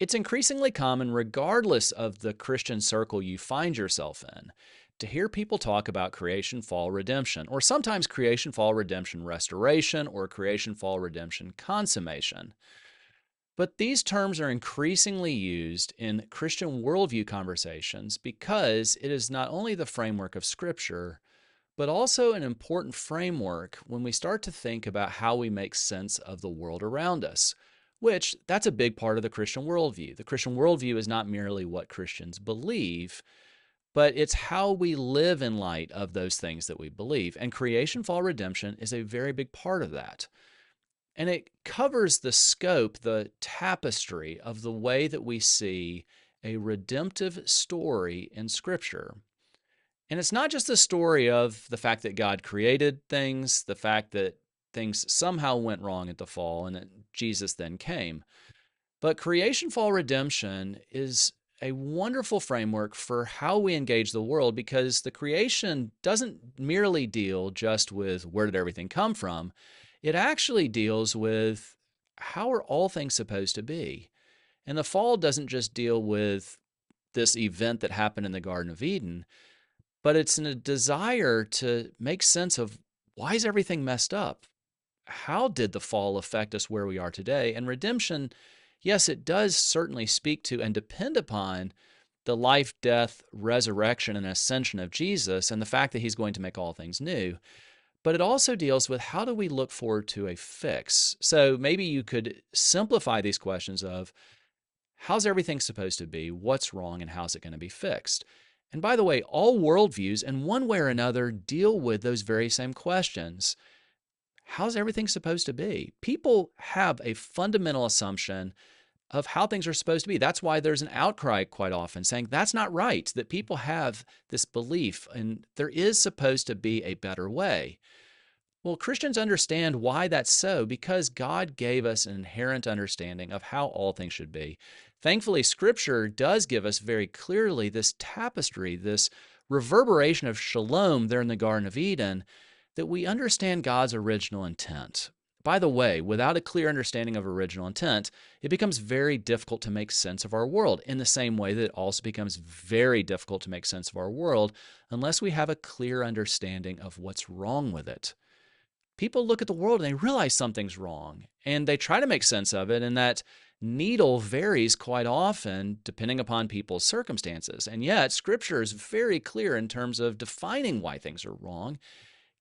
It's increasingly common, regardless of the Christian circle you find yourself in, to hear people talk about creation, fall, redemption, or sometimes creation, fall, redemption, restoration, or creation, fall, redemption, consummation. But these terms are increasingly used in Christian worldview conversations because it is not only the framework of Scripture, but also an important framework when we start to think about how we make sense of the world around us, which that's a big part of the Christian worldview. The Christian worldview is not merely what Christians believe, but it's how we live in light of those things that we believe. And creation, fall, redemption is a very big part of that. And it covers the scope, the tapestry of the way that we see a redemptive story in Scripture. And it's not just the story of the fact that God created things, the fact that things somehow went wrong at the fall and that Jesus then came. But creation, fall, redemption is a wonderful framework for how we engage the world because the creation doesn't merely deal just with where did everything come from. It actually deals with how are all things supposed to be. And the fall doesn't just deal with this event that happened in the Garden of Eden, but it's in a desire to make sense of why is everything messed up? How did the fall affect us where we are today? And redemption, yes, it does certainly speak to and depend upon the life, death, resurrection, and ascension of Jesus and the fact that he's going to make all things new. But it also deals with how do we look forward to a fix? So maybe you could simplify these questions of how's everything supposed to be? What's wrong? And how's it going to be fixed? And by the way, all worldviews, in one way or another, deal with those very same questions. How's everything supposed to be? People have a fundamental assumption of how things are supposed to be. That's why there's an outcry quite often saying that's not right, that people have this belief and there is supposed to be a better way. Well, Christians understand why that's so because God gave us an inherent understanding of how all things should be. Thankfully, Scripture does give us very clearly this tapestry, this reverberation of shalom there in the Garden of Eden, that we understand God's original intent. By the way, without a clear understanding of original intent, it becomes very difficult to make sense of our world, in the same way that it also becomes very difficult to make sense of our world unless we have a clear understanding of what's wrong with it. People look at the world and they realize something's wrong and they try to make sense of it, and that needle varies quite often depending upon people's circumstances. And yet, Scripture is very clear in terms of defining why things are wrong,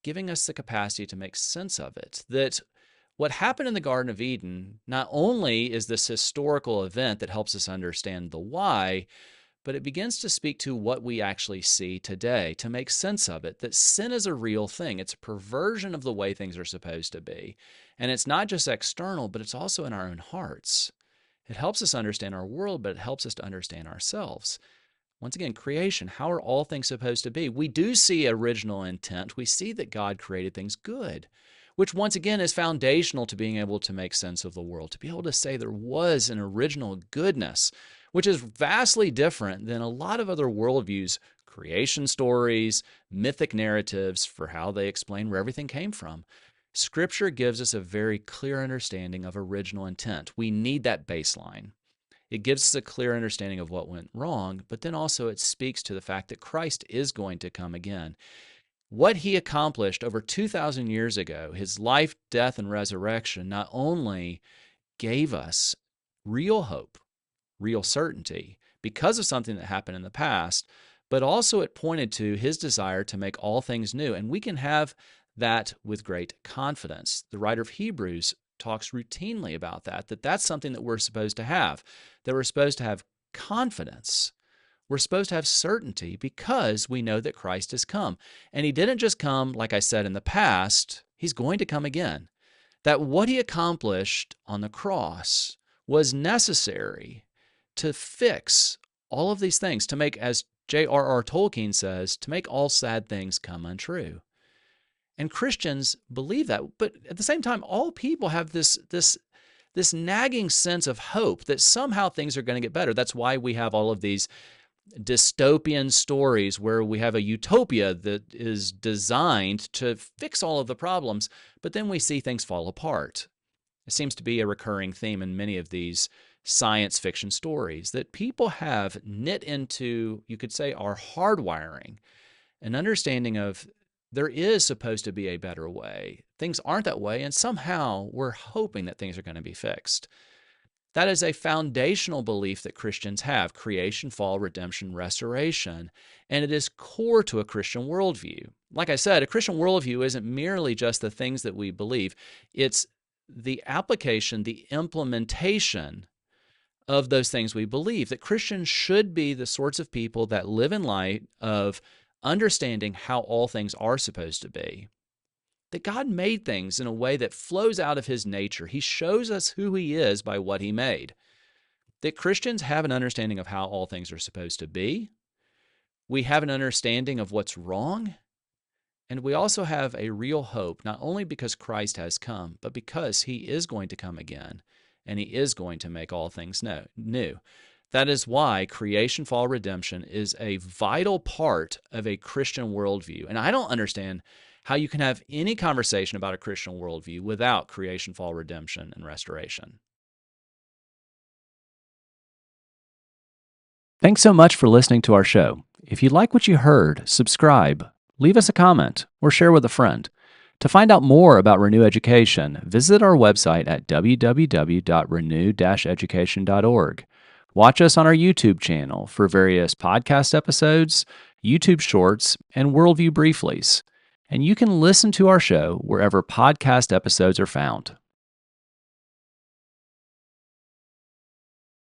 giving us the capacity to make sense of it. That what happened in the Garden of Eden not only is this historical event that helps us understand the why, but it begins to speak to what we actually see today to make sense of it, that sin is a real thing. It's a perversion of the way things are supposed to be. And it's not just external, but it's also in our own hearts. It helps us understand our world, but it helps us to understand ourselves. Once again, creation, how are all things supposed to be? We do see original intent. We see that God created things good, which once again is foundational to being able to make sense of the world, to be able to say there was an original goodness, which is vastly different than a lot of other worldviews, creation stories, mythic narratives for how they explain where everything came from. Scripture gives us a very clear understanding of original intent. We need that baseline. It gives us a clear understanding of what went wrong, but then also it speaks to the fact that Christ is going to come again. What he accomplished over 2,000 years ago, his life, death, and resurrection, not only gave us real hope, real certainty, because of something that happened in the past, but also it pointed to his desire to make all things new. And we can have that with great confidence. The writer of Hebrews talks routinely about that that's something that we're supposed to have, that we're supposed to have confidence. We're supposed to have certainty because we know that Christ has come. And he didn't just come, like I said, in the past. He's going to come again. That what he accomplished on the cross was necessary to fix all of these things, to make, as J.R.R. Tolkien says, to make all sad things come untrue. And Christians believe that, but at the same time, all people have this nagging sense of hope that somehow things are going to get better. That's why we have all of these dystopian stories where we have a utopia that is designed to fix all of the problems, but then we see things fall apart. It seems to be a recurring theme in many of these science fiction stories that people have knit into, you could say, our hardwiring, an understanding of there is supposed to be a better way. Things aren't that way, and somehow we're hoping that things are going to be fixed. That is a foundational belief that Christians have: creation, fall, redemption, restoration, and it is core to a Christian worldview. Like I said, a Christian worldview isn't merely just the things that we believe, it's the application, the implementation of those things we believe. That Christians should be the sorts of people that live in light of understanding how all things are supposed to be. That God made things in a way that flows out of His nature. He shows us who He is by what He made. That Christians have an understanding of how all things are supposed to be. We have an understanding of what's wrong. And we also have a real hope, not only because Christ has come, but because He is going to come again, and He is going to make all things new. That is why creation, fall, redemption is a vital part of a Christian worldview. And I don't understand how you can have any conversation about a Christian worldview without creation, fall, redemption, and restoration. Thanks so much for listening to our show. If you like what you heard, subscribe, leave us a comment, or share with a friend. To find out more about Renew Education, visit our website at www.renew-education.org. Watch us on our YouTube channel for various podcast episodes, YouTube shorts, and Worldview Brieflies. And you can listen to our show wherever podcast episodes are found.